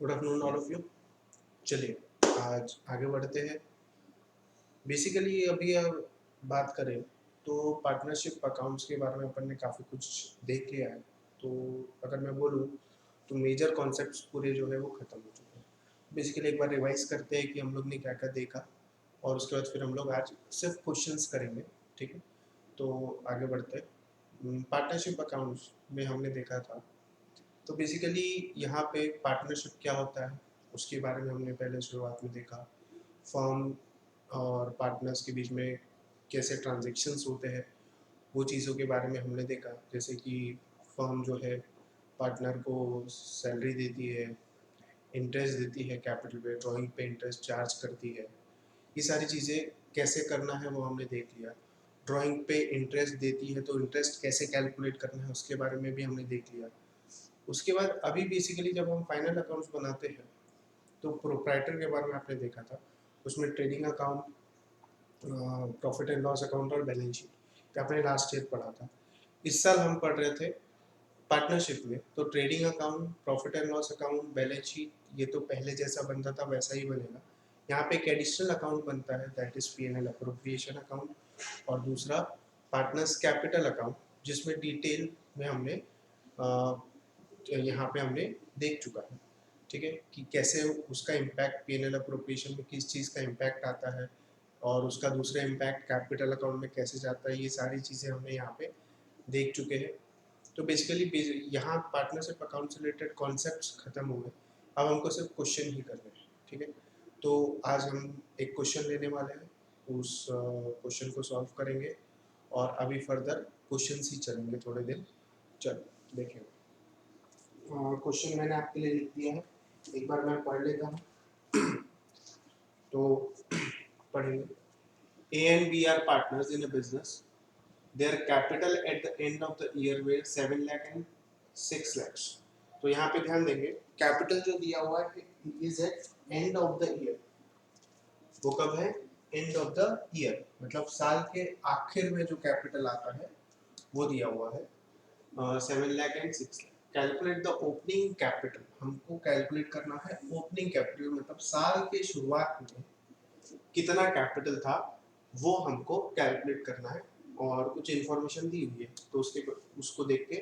Good afternoon all of you. चलिए आज आगे बढ़ते हैं। बेसिकली अभी अब बात करें तो पार्टनरशिप अकाउंट्स के बारे में अपन ने काफ़ी कुछ देख लिया है। तो अगर मैं बोलूँ तो मेजर कॉन्सेप्ट्स पूरे जो है वो ख़त्म हो चुके हैं। बेसिकली एक बार रिवाइज करते हैं कि हम लोग ने क्या क्या देखा और उसके बाद फिर हम लोग आज सिर्फ क्वेश्चंस करेंगे। ठीक है, तो आगे बढ़ते हैं। पार्टनरशिप अकाउंट्स में हमने देखा था, तो बेसिकली यहाँ पे पार्टनरशिप क्या होता है उसके बारे में हमने पहले शुरुआत में देखा। फर्म और पार्टनर्स के बीच में कैसे ट्रांजेक्शन्स होते हैं वो चीज़ों के बारे में हमने देखा। जैसे कि फर्म जो है पार्टनर को सैलरी देती है, इंटरेस्ट देती है, कैपिटल पे ड्राइंग पे इंटरेस्ट चार्ज करती है। ये सारी चीज़ें कैसे करना है वो हमने देख लिया। ड्राइंग पे इंटरेस्ट देती है तो इंटरेस्ट कैसे कैलकुलेट करना है उसके बारे में भी हमने देख लिया। उसके बाद अभी बेसिकली जब हम फाइनल अकाउंट्स बनाते हैं तो प्रोप्राइटर के बारे में आपने देखा था। उसमें trading account, profit and loss account और बैलेंस शीट आपने लास्ट ईयर पढ़ा था। इस साल हम पढ़ रहे थे पार्टनरशिप में, तो trading account, profit and loss account, balance sheet ये तो पहले जैसा बनता था वैसा ही बनेगा। यहाँ पे एक एडिशनल अकाउंट बनता है that is P&L appropriation account और दूसरा पार्टनर्स कैपिटल अकाउंट, जिसमें डिटेल में हमने यहाँ पे हमने देख चुका है। ठीक है, कि कैसे उसका इम्पैक्ट पी&एल अप्रोप्रिएशन में किस चीज़ का इम्पैक्ट आता है और उसका दूसरा इम्पैक्ट कैपिटल अकाउंट में कैसे जाता है, ये सारी चीज़ें हमने यहाँ पे देख चुके हैं। तो बेसिकली यहाँ पार्टनरशिप अकाउंट से रिलेटेड कॉन्सेप्ट्स खत्म हो गए। अब हमको सिर्फ क्वेश्चन ही करने हैं। ठीक है, तो आज हम एक क्वेश्चन लेने वाले हैं, उस क्वेश्चन को सॉल्व करेंगे और अभी फर्दर क्वेश्चन ही चलेंगे थोड़े दिन। चलो देखें, क्वेश्चन मैंने आपके लिए लिख दिया है, एक बार मैं पढ़ लेता हूँ। तो पढ़ेंगे। A and B are partners in a business. Their capital at the end of the year were 7 lakh and 6 lakhs. तो यहाँ पे ध्यान देंगे, कैपिटल जो दिया हुआ है is at end of the year. वो कब है? एंड ऑफ द ईयर, मतलब साल के आखिर में जो कैपिटल आता है वो दिया हुआ है 7 lakh and 6 lakh. Calculate the opening capital, हमको कैलकुलेट करना है ओपनिंग कैपिटल, मतलब साल के शुरुआत में कितना कैपिटल था वो हमको कैलकुलेट करना है और कुछ इन्फॉर्मेशन दी हुई है तो उसको देख के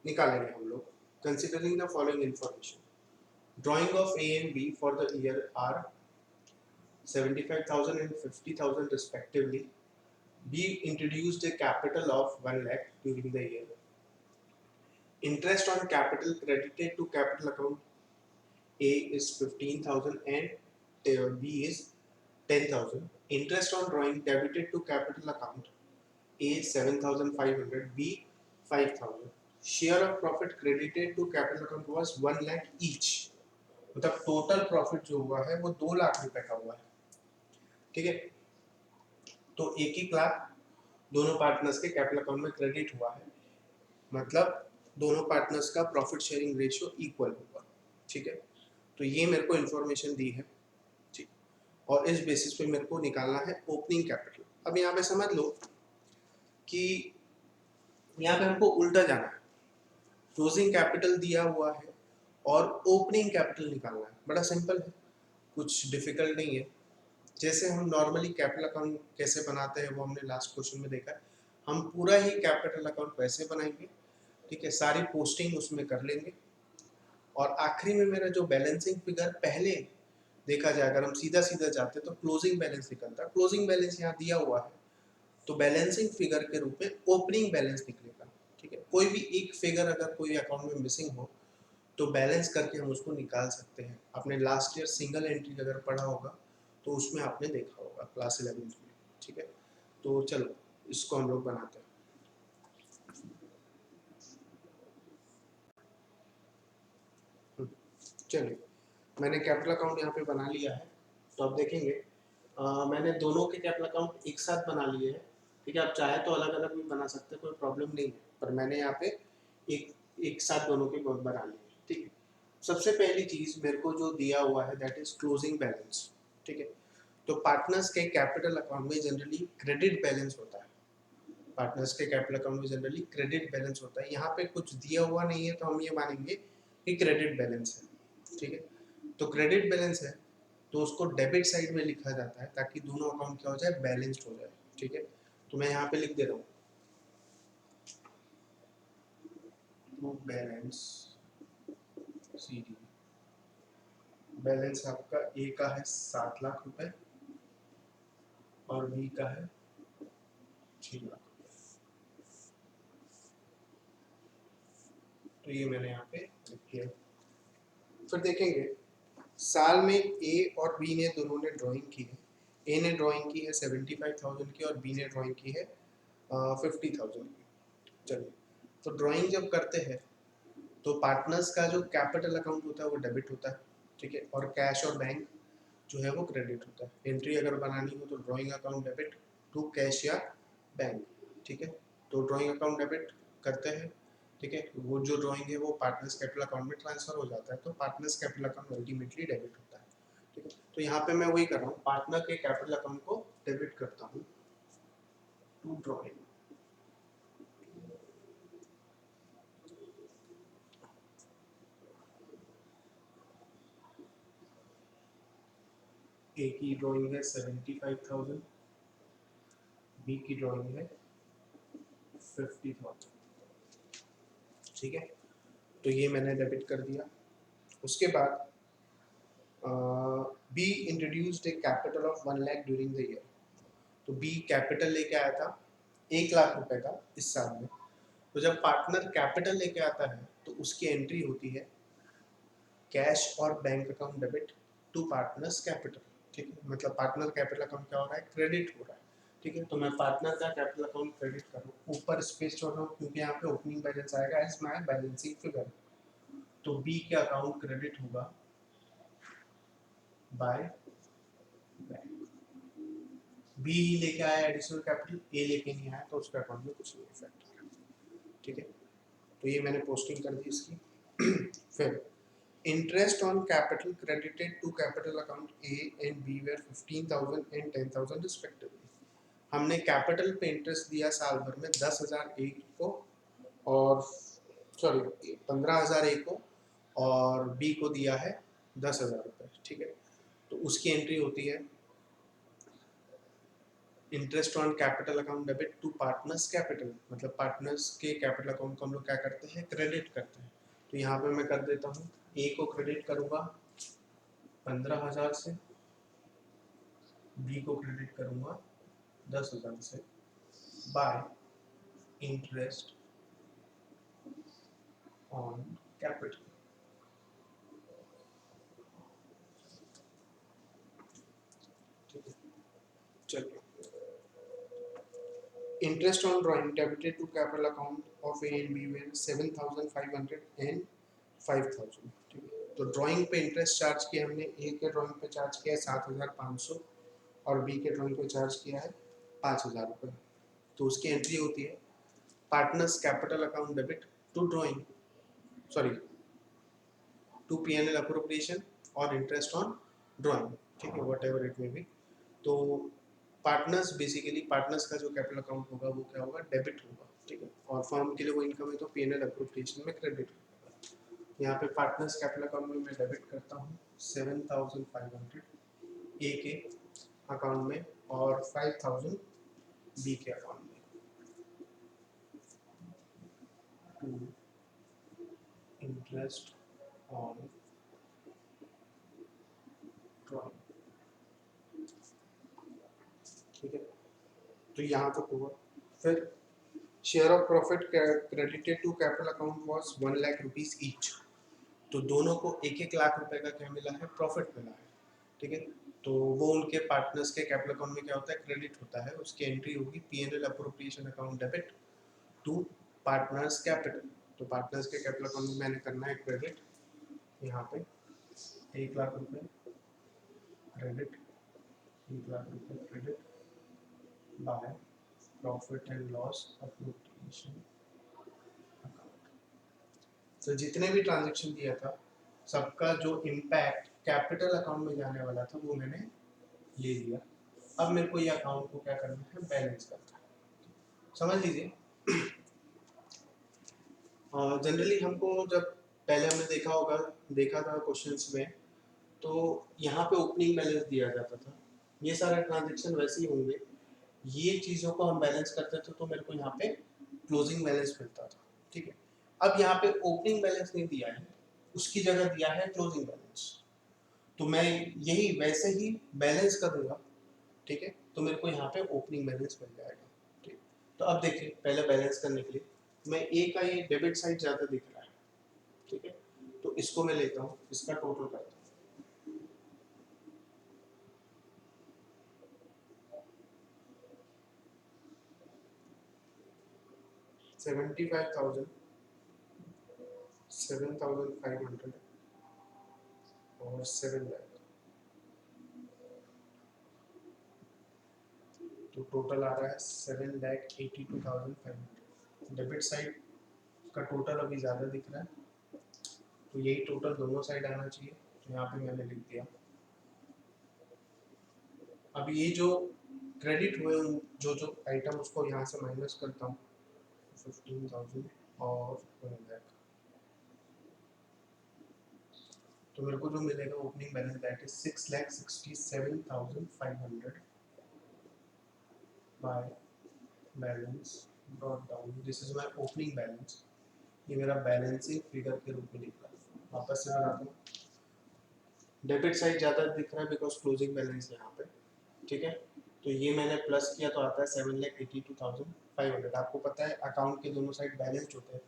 निकालेंगे हम लोग। Considering the following information, drawing of A and B for the year are 75,000 and 50,000 respectively. B introduced a capital of 1 lakh during the year. Interest on capital credited to capital account A is 15,000 and B is 10,000. Interest on drawing debited to capital account A 7,500, B 5,000. Share of profit credited to capital account was 1 lakh each. मतलब total profit जो हुआ है वो 2 लाख रुपए का हुआ है। ठीक है, तो एक ही लाख दोनों पार्टनर्स के कैपिटल अकाउंट में क्रेडिट हुआ है, मतलब दोनों पार्टनर्स का प्रॉफिट शेयरिंग रेशियो इक्वल होगा। ठीक है, तो ये मेरे को इन्फॉर्मेशन दी है। ठीक, और इस बेसिस पे मेरे को निकालना है ओपनिंग कैपिटल। अब यहाँ पे समझ लो कि यहाँ पे हमको उल्टा जाना है, क्लोजिंग कैपिटल दिया हुआ है और ओपनिंग कैपिटल निकालना है। बड़ा सिंपल है, कुछ डिफिकल्ट नहीं है। जैसे हम नॉर्मली कैपिटल अकाउंट कैसे बनाते हैं वो हमने लास्ट क्वेश्चन में देखा है। हम पूरा ही कैपिटल अकाउंट वैसे बनाएंगे। ठीक है, सारी पोस्टिंग उसमें कर लेंगे और आखिरी में मेरा जो बैलेंसिंग फिगर पहले देखा जाए, अगर हम सीधा सीधा जाते तो क्लोजिंग बैलेंस निकलता। क्लोजिंग बैलेंस यहाँ दिया हुआ है तो बैलेंसिंग फिगर के रूप में ओपनिंग बैलेंस निकलेगा। ठीक है, कोई भी एक फिगर अगर कोई अकाउंट में मिसिंग हो तो बैलेंस करके हम उसको निकाल सकते हैं। आपने लास्ट ईयर सिंगल एंट्री अगर पढ़ा होगा तो उसमें आपने देखा होगा क्लास 11 में। ठीक है, तो चलो इसको हम लोग बनाते हैं। चलिए, मैंने कैपिटल अकाउंट यहाँ पे बना लिया है। तो आप देखेंगे मैंने दोनों के कैपिटल अकाउंट एक साथ बना लिए हैं। ठीक है, आप चाहे तो अलग अलग भी बना सकते हैं, कोई प्रॉब्लम नहीं है, पर मैंने यहाँ पे एक एक साथ दोनों के बना लिए। ठीक है, सबसे पहली चीज़ मेरे को जो दिया हुआ है दैट इज क्लोजिंग बैलेंस। ठीक है, तो पार्टनर्स के कैपिटल अकाउंट में जनरली क्रेडिट बैलेंस होता है। पार्टनर्स के कैपिटल अकाउंट में जनरली क्रेडिट बैलेंस होता है। यहाँ पे कुछ दिया हुआ नहीं है तो हम ये मानेंगे कि क्रेडिट बैलेंस है। ठीक है। तो क्रेडिट बैलेंस है तो उसको डेबिट साइड में लिखा जाता है ताकि दोनों अकाउंट क्या हो जाए, बैलेंस्ड हो जाए। ठीक है, तो मैं यहाँ पे लिख दे रहा हूँ to balance C D. Balance आपका ए का है 7 लाख रुपए और बी का है 6 लाख। तो ये मैंने यहाँ पे लिख किया। फिर देखेंगे साल में ए और बी ने दोनों ने ड्राइंग की है। ए ने ड्राइंग की है 75,000 की और बी ने ड्राइंग की है 50,000 की। चलिए, तो ड्राइंग जब करते हैं तो पार्टनर्स का जो कैपिटल अकाउंट होता है वो डेबिट होता है। ठीक है, और कैश और बैंक जो है वो क्रेडिट होता है। एंट्री अगर बनानी हो तो drawing account debit to cash या बैंक। ठीक है, तो ड्राइंग अकाउंट डेबिट करते हैं। ठीक है, वो जो ड्राइंग है वो पार्टनर्स कैपिटल अकाउंट में ट्रांसफर हो जाता है, तो partners capital account ultimately debit होता है। ठीक है, तो यहाँ पे मैं वही कर रहा हूँ, पार्टनर के कैपिटल अकाउंट को डेबिट करता हूँ टू ड्राइंग। ए की ड्राइंग है 75,000, बी की ड्राइंग है 50,000। ठीक है, तो ये मैंने डेबिट कर दिया। उसके बाद be introduced A capital of 1 lakh during the year. तो बी कैपिटल लेके आया था 1 लाख रुपए का इस साल में। तो जब पार्टनर कैपिटल लेके आता है तो उसकी एंट्री होती है कैश और bank account debit to partners capital. ठीक है, मतलब पार्टनर कैपिटल अकाउंट क्या हो रहा है, क्रेडिट हो रहा है। ठीक है, तो मैं पार्टनर का कैपिटल अकाउंट क्रेडिट करूँ, ऊपर स्पेस छोड़ रहा हूँ क्योंकि यहाँ पे ओपनिंग बैलेंस आएगा एज माय बैलेंसिंग फिगर। तो बी के अकाउंट क्रेडिट होगा बाय बैंक। बी ही लेके आया एडिशनल कैपिटल, ए लेके नहीं आया तो उसके अकाउंट में कुछ नहीं इफेक्ट आ रहा। ठीक है, तो ये मैंने पोस्टिंग कर दी इसकी। फिर interest on capital credited to capital account A and B were 15,000 and 10,000 respectively. हमने कैपिटल पे इंटरेस्ट दिया साल भर में 10,000 ए को और सॉरी 15,000 ए को, और बी को दिया है 10,000 रुपये। ठीक है, तो उसकी एंट्री होती है interest on capital account debit to partners capital, मतलब पार्टनर्स के कैपिटल अकाउंट को हम लोग क्या करते हैं, क्रेडिट करते हैं। तो यहाँ पे मैं कर देता हूँ, ए को क्रेडिट करूँगा 15,000 से, बी को क्रेडिट करूँगा 10,000 से बाय इंटरेस्ट ऑन कैपिटल। ठीक है, चलिए, interest on drawing debited to capital account of A and B were 7,500 and 5,000। ठीक है, तो ड्राइंग पे इंटरेस्ट चार्ज किया हमने, ए के ड्राइंग पे चार्ज किया है 7,500 और बी के ड्राइंग पे चार्ज किया है 5,000 रुपये। तो उसकी एंट्री होती है partners capital account debit to drawing, sorry to P and L appropriation और इंटरेस्ट ऑन ड्राइंग। ठीक है, whatever it may be. तो पार्टनर्स बेसिकली पार्टनर्स का जो कैपिटल अकाउंट होगा वो क्या होगा, डेबिट होगा। ठीक है, और फर्म के लिए वो इनकम है तो पी एन एल अप्रोप्रिएशन में क्रेडिट होगा। यहाँ पे पार्टनर्स कैपिटल अकाउंट में मैं डेबिट करता हूँ 7,500 ए के अकाउंट में और 5,000 बी के अकाउंट में टू इंटरेस्ट ऑन ड्राइंग। ठीक है, तो यहाँ तक हुआ। फिर share of profit credited to capital account was 1 lakh rupees each. तो दोनों को 1-1 लाख रुपए का क्या मिला है, प्रॉफिट मिला है। ठीक है, तो वो उनके पार्टनर्स के कैपिटल अकाउंट में क्या होता है, क्रेडिट होता है। उसकी एंट्री होगी P and L appropriation account debit to partners capital. तो पार्टनर्स के कैपिटल अकाउंट में मैंने करना है क्रेडिट, यहाँ पे 1 लाख रुपए क्रेडिट, 1 लाख रुपए credit by profit and loss appropriation account. तो जितने भी ट्रांजेक्शन दिया था सबका जो इम्पैक्ट कैपिटल अकाउंट में जाने वाला था वो मैंने ले लिया। अब मेरे को ये अकाउंट को क्या करना है, बैलेंस करना है। समझ लीजिए, जनरली हमको जब पहले हमने देखा था क्वेश्चंस में, तो यहाँ पे ओपनिंग बैलेंस दिया जाता था, ये सारे ट्रांजेक्शन वैसे ही होंगे, ये चीज़ों को हम बैलेंस करते थे तो मेरे को यहाँ पे क्लोजिंग बैलेंस मिलता था, ठीक है। अब यहाँ पे ओपनिंग बैलेंस नहीं दिया है, उसकी जगह दिया है क्लोजिंग बैलेंस, तो मैं यही वैसे ही बैलेंस करूँगा, ठीक है, तो मेरे को यहाँ पे ओपनिंग बैलेंस मिल जाएगा, ठीक। तो अब देखिए पहले बैलेंस करने के लिए मैं ए का ये डेबिट साइड ज़्यादा दिख रहा है, ठीक है, तो इसको मैं लेता हूँ, इसका टोटल करता हूँ, 75,000, 7,500 और 7 लाख, तो टोटल आ रहा है 7,82,500। डेबिट साइड का टोटल अभी ज़्यादा दिख रहा है, तो यही टोटल दोनों साइड आना चाहिए, तो यहाँ पे मैंने लिख दिया। अब ये जो क्रेडिट हुए जो जो आइटम, उसको यहाँ से माइनस करता हूँ, 15,000 और 1 लाख, तो मेरे को जो मिलेगा opening balance that is 6,67,500 by balance brought down, this is my opening balance, ये मेरा बैलेंसिंग फिगर के रूप में निकला। वापस से बनाता हूँ, डेबिट साइड ज़्यादा दिख रहा है बिकॉज क्लोजिंग बैलेंस यहाँ पे, ठीक है, तो ये मैंने प्लस किया तो आता है 7,82,500। आपको पता है अकाउंट के दोनों साइड बैलेंस्ड होते हैं,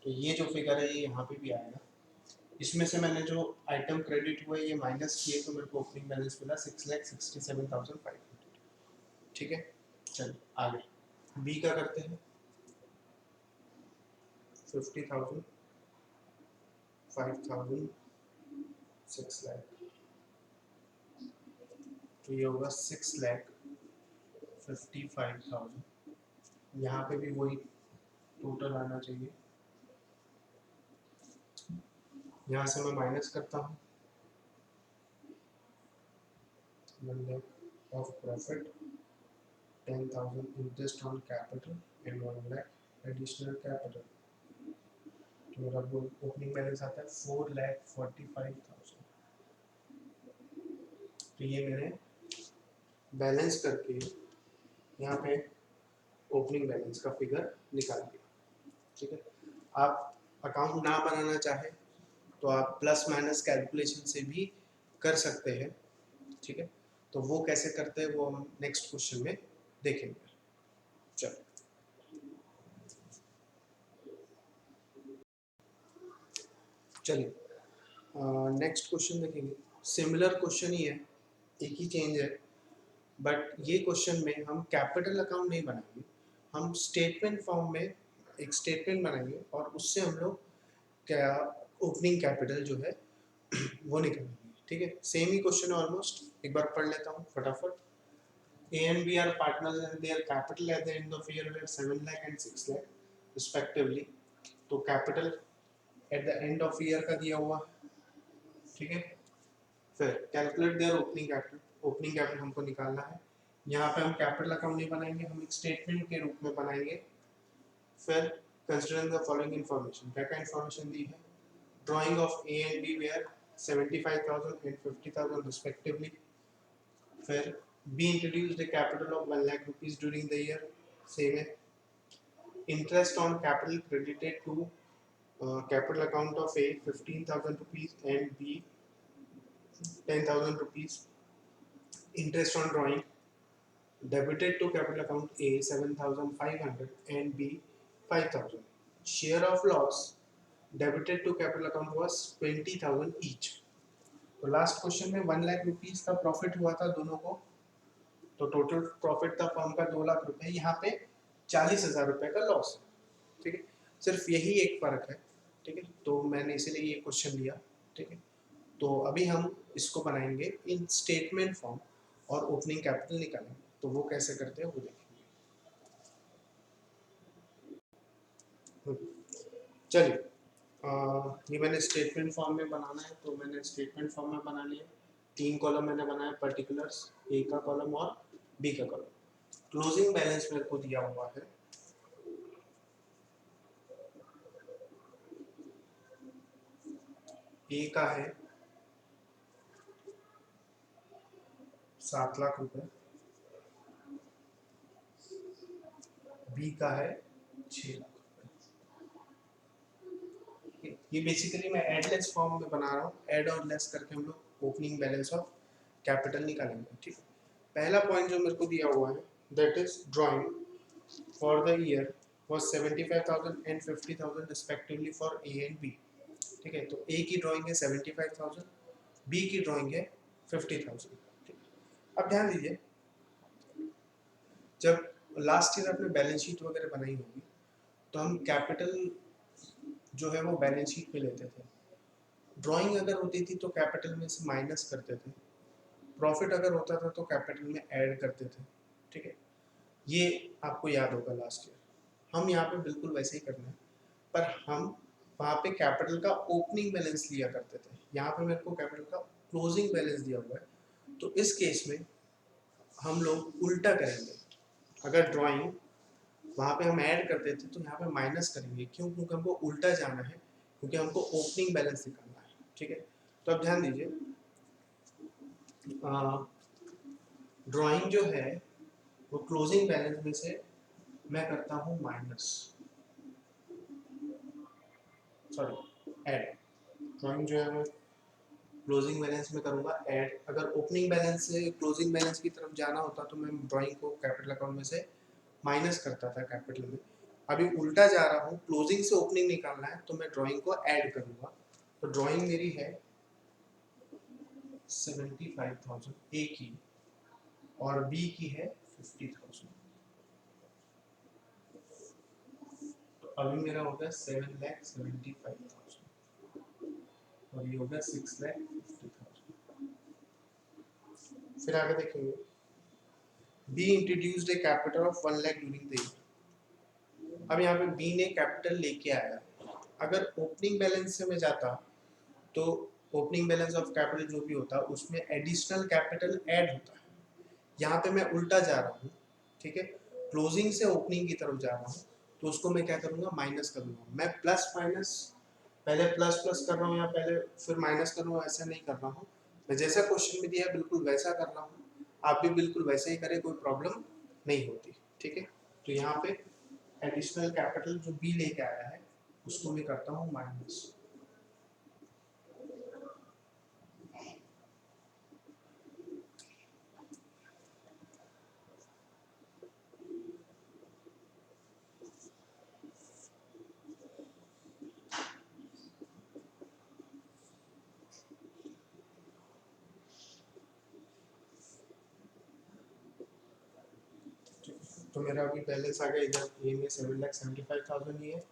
तो ये जो फिगर है ये यहाँ पे भी आएगा, इसमें से मैंने जो आइटम क्रेडिट हुए ये माइनस किए, तो मेरे को ओपनिंग बैलेंस मिला 6,67,500, ठीक है। चलिए आगे बी का करते हैं, 50,000, 5,000, 6 लाख, तो ये होगा 6,55,000, यहाँ पे भी वही टोटल आना चाहिए, यहाँ से मैं माइनस करता हूँ 1 lakh of profit, 10,000 interest on capital and 1 lakh additional capital, तो मेरा ओपनिंग बैलेंस आता है 4,45,000। तो ये मैंने बैलेंस करके यहाँ पे ओपनिंग बैलेंस का फिगर निकाल दिया, ठीक है। आप अकाउंट ना बनाना चाहे तो आप प्लस माइनस कैलकुलेशन से भी कर सकते हैं, ठीक है, तो वो कैसे करते हैं वो हम नेक्स्ट क्वेश्चन में देखेंगे। चलो चलिए नेक्स्ट क्वेश्चन देखेंगे, सिमिलर क्वेश्चन ही है, एक ही चेंज है, बट ये क्वेश्चन में हम कैपिटल अकाउंट नहीं बनाएंगे, हम स्टेटमेंट फॉर्म में एक स्टेटमेंट बनाएंगे और उससे हम लोग क्या ओपनिंग कैपिटल जो है वो निकालेंगे, ठीक है। सेम ही क्वेश्चन है ऑलमोस्ट, एक बार पढ़ लेता हूँ फटाफट। A and B are partners and their capital at the end of year were 7 lakh and 6 lakh respectively, तो capital at the end of year का दिया हुआ, ठीक है। फिर calculate their opening capital, opening capital हमको निकालना है, यहाँ पे हम कैपिटल अकाउंट नहीं बनाएंगे, हम एक स्टेटमेंट के रूप में बनाएंगे। फिर कंसिडरिंग द फॉलोइंग इन्फॉर्मेशन, क्या क्या इन्फॉर्मेशन दी है, drawing of A and B were 75,000 and 50,000 respectively, फिर B introduced a capital of 1 lakh rupees during the year, same है। Interest on capital credited to capital account of A 15,000 rupees and B 10,000 rupees। Interest on drawing debited to capital account A 7,500 and B 5,000। Share of loss debited to capital account was 20,000 each। तो last question में 1 lakh rupees का profit हुआ था दोनों को, तो total profit था firm का 2 लाख रुपए, यहाँ पे 40,000 रुपए का लॉस है, ठीक है, सिर्फ यही एक फर्क है, ठीक है, तो मैंने इसीलिए ये क्वेश्चन लिया, ठीक है। तो अभी हम इसको बनाएंगे इन स्टेटमेंट फॉर्म और ओपनिंग कैपिटल निकालेंगे, तो वो कैसे करते हैं वो देखेंगे। चलिए ये मैंने स्टेटमेंट फॉर्म में बनाना है, तो मैंने स्टेटमेंट फॉर्म में बना लिया, 3 कॉलम मैंने बनाया, पर्टिकुलर्स ए का कॉलम और बी का कॉलम। क्लोजिंग बैलेंस मेरे को दिया हुआ है ए का है 7 लाख रुपए, बी का है 6 लाख। ये बेसिकली मैं एड लेस फॉर्म में बना रहा हूँ, ऐड और लेस करके हम लोग ओपनिंग बैलेंस ऑफ कैपिटल निकालेंगे। ठीक है, पहला पॉइंट जो मेरे को दिया हुआ है that is drawing for the year was 75,000 and 50,000 respectively for A and B। ठीक है, तो A की ड्राइंग है 75,000, B की ड्राइंग है 50,000। ठीक है, अब ध्यान दीजिए, जब लास्ट ईयर आपने बैलेंस शीट वगैरह बनाई होगी तो हम कैपिटल जो है वो बैलेंस शीट पे लेते थे। ड्राइंग अगर होती थी तो कैपिटल में से माइनस करते थे, प्रॉफिट अगर होता था तो कैपिटल में ऐड करते थे। ठीक है, ये आपको याद होगा लास्ट ईयर। हम यहाँ पे बिल्कुल वैसे ही करना है, पर हम वहाँ पे कैपिटल का ओपनिंग बैलेंस लिया करते थे, यहाँ पे मेरे को कैपिटल का क्लोजिंग बैलेंस दिया हुआ है। तो इस केस में हम लोग उल्टा करेंगे। अगर ड्राइंग वहाँ पे हम ऐड करते थे तो यहाँ पे माइनस करेंगे, क्यों? क्योंकि हमको उल्टा जाना है, क्योंकि हमको ओपनिंग बैलेंस निकालना है। ठीक है, तो अब ध्यान दीजिए, ड्राइंग जो है वो क्लोजिंग बैलेंस में से मैं करता हूँ माइनस, सॉरी ऐड। ड्राइंग जो है मैं क्लोजिंग बैलेंस में करूँगा ऐड। अगर ओपनिंग बैलेंस से क्लोजिंग बैलेंस की तरफ जाना होता तो मैं ड्राइंग को कैपिटल अकाउंट में से माइनस करता था कैपिटल में। अभी उल्टा जा रहा हूँ, क्लोजिंग से ओपनिंग निकालना है तो मैं ड्राइंग को ऐड करूँगा। तो ड्राइंग मेरी है 75,000 ए की, और बी की है 50,000। तो अभी मेरा हो गया 7,75,000 और ये हो गया 6,50,000। फिर आगे देखेंगे, be introduced A capital of 1 lakh during the year. अब यहाँ पे बी ने कैपिटल लेके आया। अगर ओपनिंग बैलेंस से मैं जाता तो ओपनिंग बैलेंस ऑफ कैपिटल जो भी होता उसमें एडिशनल कैपिटल ऐड होता है। यहाँ पे मैं उल्टा जा रहा हूँ। ठीक है, क्लोजिंग से ओपनिंग की तरफ जा रहा हूँ, तो उसको मैं क्या करूँगा, माइनस करूँगा। मैं प्लस माइनस, पहले प्लस प्लस कर रहा हूँ या पहले फिर माइनस कर रहा हूँ, ऐसा नहीं कर रहा हूँ। मैं जैसा क्वेश्चन में दिया है बिल्कुल वैसा कर रहा हूँ, आप भी बिल्कुल वैसे ही करें, कोई प्रॉब्लम नहीं होती। ठीक है, तो यहाँ पे एडिशनल कैपिटल जो बी लेके आया है उसको मैं करता हूँ माइनस। तो मेरा अभी बैलेंस आ गया, इधर ए में 7,75,000 ही है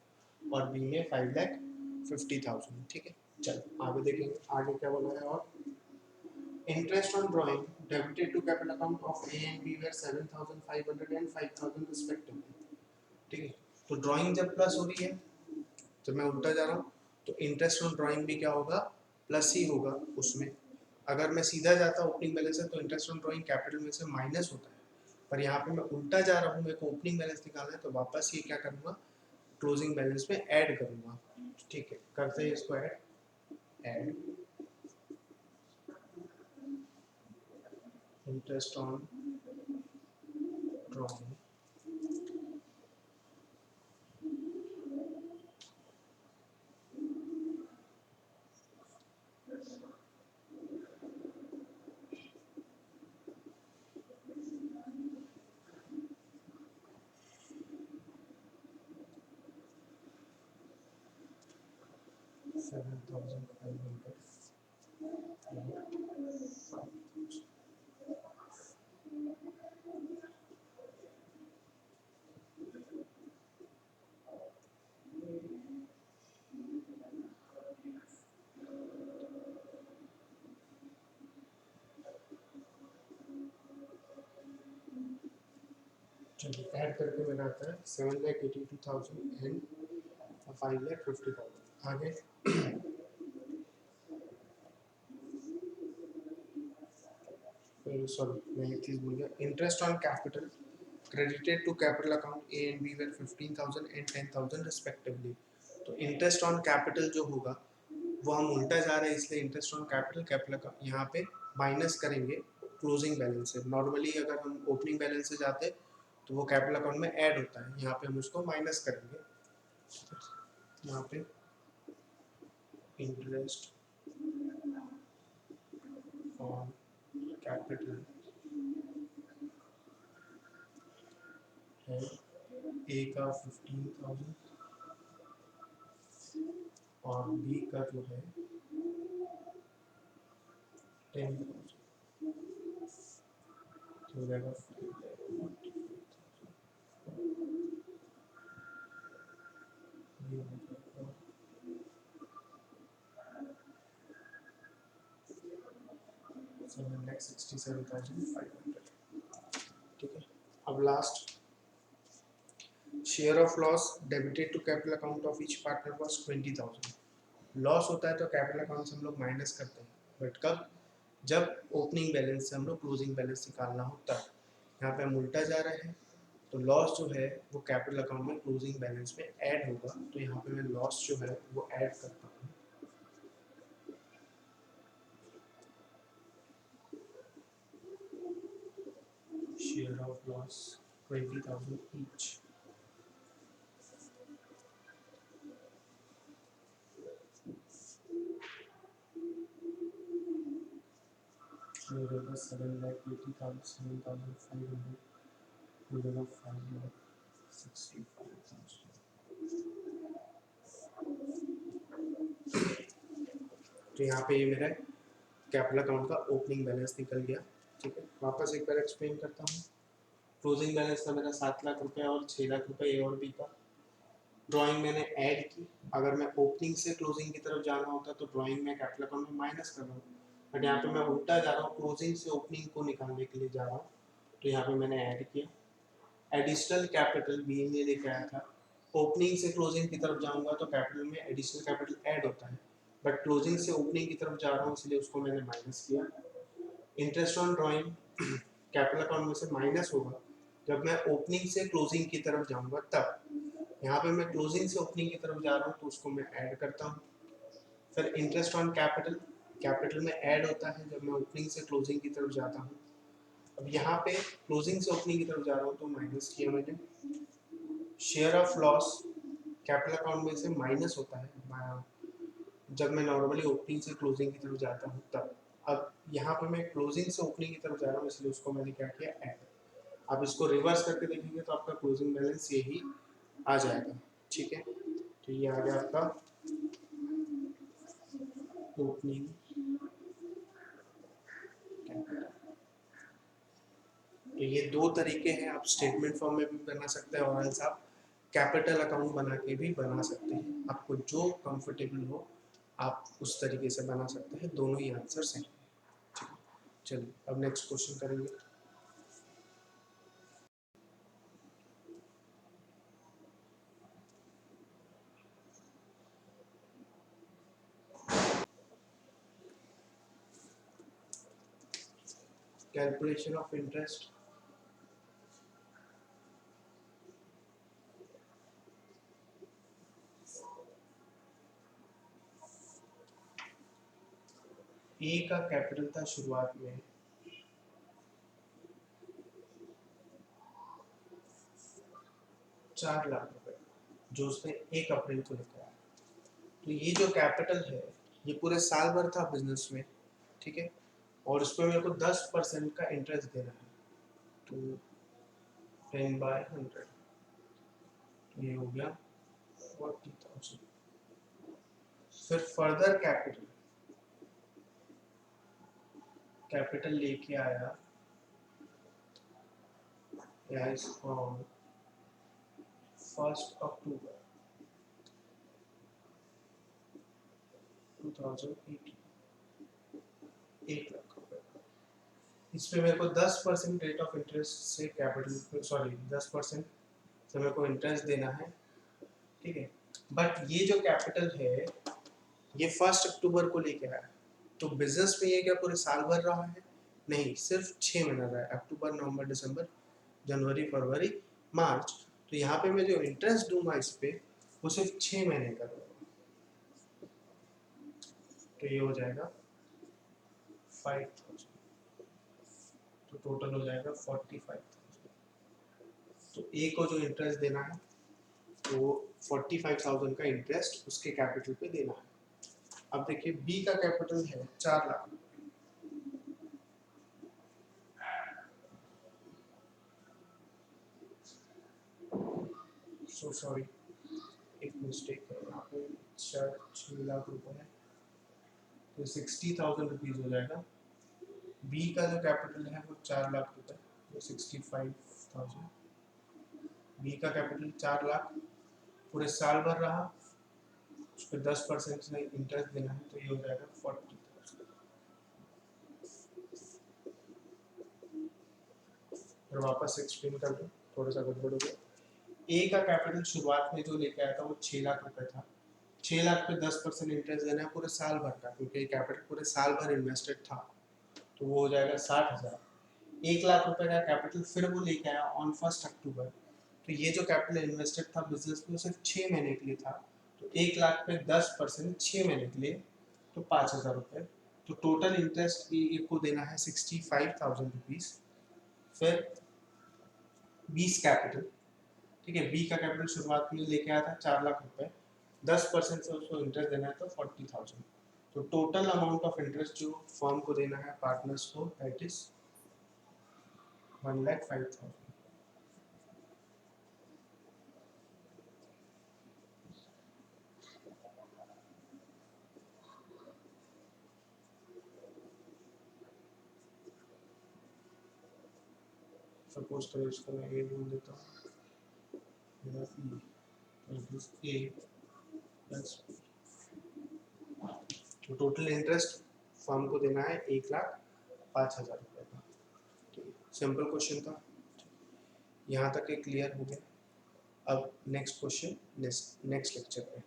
और बी में 5,50,000। ठीक है, चलो आगे देखेंगे, आगे क्या बोला है। और interest on drawing debited to capital account of A and B were 7,500 and 5,000 respectively. ठीक है, तो ड्राइंग जब प्लस हो रही है, जब मैं उल्टा जा रहा हूँ तो इंटरेस्ट ऑन ड्राइंग भी क्या होगा, प्लस ही होगा उसमें। अगर मैं सीधा जाता ओपनिंग बैलेंस है तो इंटरेस्ट ऑन ड्राइंग कैपिटल में से माइनस होता है, पर यहाँ पे मैं उल्टा जा रहा हूँ, मेरे को ओपनिंग बैलेंस निकालना है, तो वापस ये क्या करूँगा, क्लोजिंग बैलेंस में ऐड करूँगा। ठीक है, करते हैं इसको add. Add interest on drawing $7,500। चलिए ऐड करके मेरा आता है 7,82,000 एंड 5,50,000। आगे सॉरी मैं एक चीज़ भूल गया, interest on capital credited to capital account A and B were 15,000 and 10,000 respectively। तो इंटरेस्ट ऑन कैपिटल जो होगा वो हम उल्टा जा रहे हैं, इसलिए इंटरेस्ट ऑन कैपिटल कैपिटल यहाँ पे माइनस करेंगे क्लोजिंग बैलेंस से। नॉर्मली अगर हम ओपनिंग बैलेंस से जाते तो वो कैपिटल अकाउंट में ऐड होता है, यहाँ पे हम उसको माइनस करेंगे। यहाँ पे इंटरेस्ट ऑन कैपिटल है ए का 15,000 और बी का जो है 10,000, तो हो जाएगा 7,67,500। ठीक है, अब last share of loss debited to capital account of each partner was 20,000। Loss होता है तो कैपिटल अकाउंट से हम लोग माइनस करते हैं, बट कब? जब ओपनिंग बैलेंस से हम लोग क्लोजिंग बैलेंस निकालना होता है। यहाँ पे हम उल्टा जा रहे हैं, तो लॉस जो है वो कैपिटल अकाउंट में क्लोजिंग बैलेंस में ऐड होगा, तो यहाँ पे मैं लॉस जो है वो ऐड करता हूँ। Share of loss 20,000 each. हो जाएगा 7,80,000 हो जाएगा 5,65,000। तो यहाँ पे ये मेरा कैपिटल अकाउंट का ओपनिंग बैलेंस निकल गया। ठीक है, वापस एक बार एक्सप्लेन करता हूँ। क्लोजिंग बैलेंस था मेरा 7,00,000 रुपये और 6,00,000 रुपये ए और बी का। ड्राइंग मैंने ऐड की। अगर मैं ओपनिंग से क्लोजिंग की तरफ जाना होता तो ड्राइंग में कैपिटल अकाउंट में माइनस कर रहा हूँ, बट यहाँ पे मैं उल्टा जा रहा हूँ, क्लोजिंग से ओपनिंग को निकालने के लिए जा रहा हूँ, तो यहाँ पे मैंने ऐड किया। एडिशनल कैपिटल बी ने लेके आया था। ओपनिंग से क्लोजिंग की तरफ जाऊंगा तो कैपिटल में एडिशनल कैपिटल ऐड होता है, बट क्लोजिंग से ओपनिंग की तरफ जा रहा हूँ इसलिए उसको मैंने माइनस किया। Interest on drawing capital account में से माइनस होगा जब मैं ओपनिंग से क्लोजिंग की तरफ जाऊंगा तब। यहाँ पे मैं क्लोजिंग से ओपनिंग की तरफ जा रहा हूँ तो उसको मैं ऐड करता हूँ। फिर इंटरेस्ट ऑन कैपिटल कैपिटल में ऐड होता है जब मैं ओपनिंग से क्लोजिंग की तरफ जाता हूँ। अब यहाँ पे क्लोजिंग से ओपनिंग की तरफ जा रहा हूँ तो माइनस किया मैंने। Share of loss capital account में से माइनस होता है जब मैं नॉर्मली ओपनिंग से क्लोजिंग की तरफ जाता हूँ तब। अब यहाँ पे मैं क्लोजिंग से ओपनिंग की तरफ जा रहा हूँ इसलिए उसको मैंने क्या किया, ऐड। आप इसको रिवर्स करके देखेंगे तो आपका क्लोजिंग बैलेंस यही आ जाएगा। ठीक है, तो ये आ गया आपका ओपनिंग कैपिटल। तो ये दो तरीके हैं, आप स्टेटमेंट फॉर्म में भी बना सकते हैं और एल्स आप कैपिटल अकाउंट बना के भी बना सकते हैं। आपको जो कंफर्टेबल हो आप उस तरीके से बना सकते हैं, दोनों ही आंसर सही है। चलिए अब नेक्स्ट क्वेश्चन करेंगे। Calculation of interest. ए का कैपिटल था शुरुआत में 4,00,000 रुपए, जो उसने 1 अप्रैल को लेकर आया। तो ये जो कैपिटल है ये पूरे साल भर था बिजनेस में। ठीक है, और उस पर मेरे को 10% का इंटरेस्ट देना है, तो 10/100 ये हो गया 40,000। फिर फर्दर कैपिटल कैपिटल लेके आया एज फ्रॉम 1 अक्टूबर 2018, 1,00,000 रुपए। इस पे मेरे को 10% रेट ऑफ इंटरेस्ट से कैपिटल, सॉरी 10% से मेरे को इंटरेस्ट देना है। ठीक है, बट ये जो कैपिटल है ये 1 अक्टूबर को लेके आया, तो बिजनेस में ये क्या पूरे साल भर रहा है? नहीं, सिर्फ 6 महीना रहा है, अक्टूबर नवंबर दिसंबर जनवरी फरवरी मार्च। तो यहाँ पे मैं जो इंटरेस्ट दूंगा इस पे वो सिर्फ 6 महीने का दूंगा। तो ये हो जाएगा 5000, तो टोटल हो जाएगा 45,000। तो ए को जो इंटरेस्ट देना है तो 45,000 का इंटरेस्ट उसके कैपिटल पे देना है। अब देखिए बी का कैपिटल है 4 लाख, सो सॉरी एक मिस्टेक है यहाँ पे, 6 लाख रुपए है, तो 60,000 रुपीज हो जाएगा। बी का जो कैपिटल है वो 4 लाख रुपए, तो 65,000। बी का कैपिटल 4 लाख, पूरे साल भर रहा, उस पर 10% से इंटरेस्ट देना है, तो ये हो जाएगा 40,000। फिर वापस एक्सप्लेन कर दूँ, थोड़ा सा गड़बड़ हो गया। ए का कैपिटल शुरुआत में जो लेके आया था वो 6 लाख रुपए था, 6 लाख पे 10% इंटरेस्ट देना है पूरे साल भर का, क्योंकि कैपिटल पूरे साल भर इन्वेस्टेड था, तो वो हो जाएगा 60,000। 1 लाख रुपए का कैपिटल फिर वो लेके आया ऑन 1 अक्टूबर, तो ये जो कैपिटल इन्वेस्टेड था बिजनेस में सिर्फ 6 महीने के लिए था, तो 1 लाख पे 10% 6 महीने के लिए, तो 5,000 रुपये। तो टोटल इंटरेस्ट ए को देना है 65,000 रुपीज़। फिर 20 कैपिटल, ठीक है, बी का कैपिटल शुरुआत में लेके आया था 4 लाख रुपए, 10% से उसको इंटरेस्ट देना है तो 40,000। तो टोटल अमाउंट ऑफ इंटरेस्ट जो फर्म को देना है पार्टनर्स को, दैट इज 1,05,000। सपोज करो इसको मैं ए बोल देता हूँ, मेरा ई ए प्लस, तो टोटल इंटरेस्ट फर्म को देना है 1,05,000 रुपये का। सिंपल क्वेश्चन था, यहाँ तक ये क्लियर हो गया। अब नेक्स्ट क्वेश्चन नेक्स्ट लेक्चर पे।